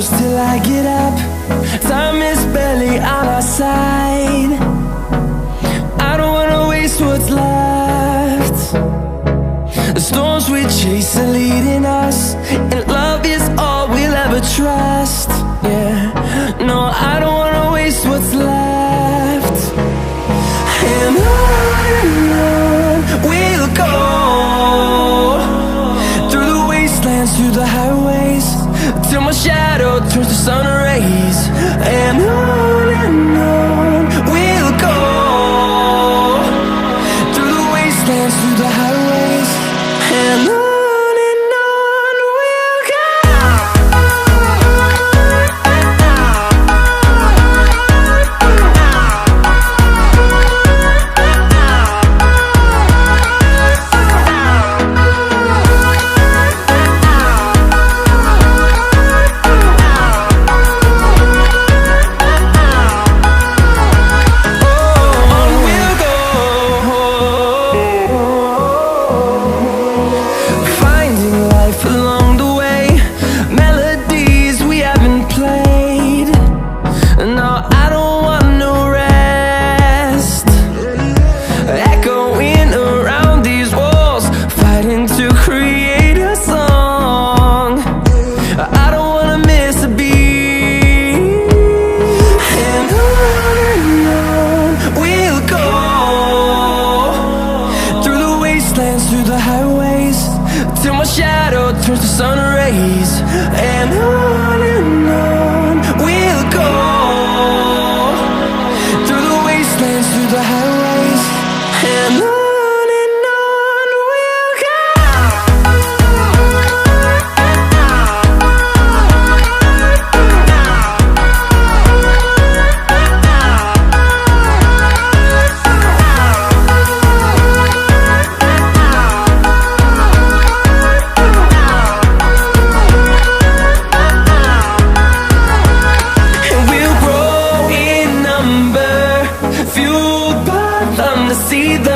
close till I get up. Time is barely on our side. I don't wanna waste what's left. The storms we chase are leading us, and love is all we'll ever trust. Yeah, no, I don't wanna waste what's left. And on we'll go, through the wastelands, through the highways, till my shadow turns to sun rays. And on we'll go, through the wastelands, through the highways, and on we'll go. Through the highways, till my shadow turns to sun rays. And on we'll go, through the wastelands, through the highways, and on we'll go. See the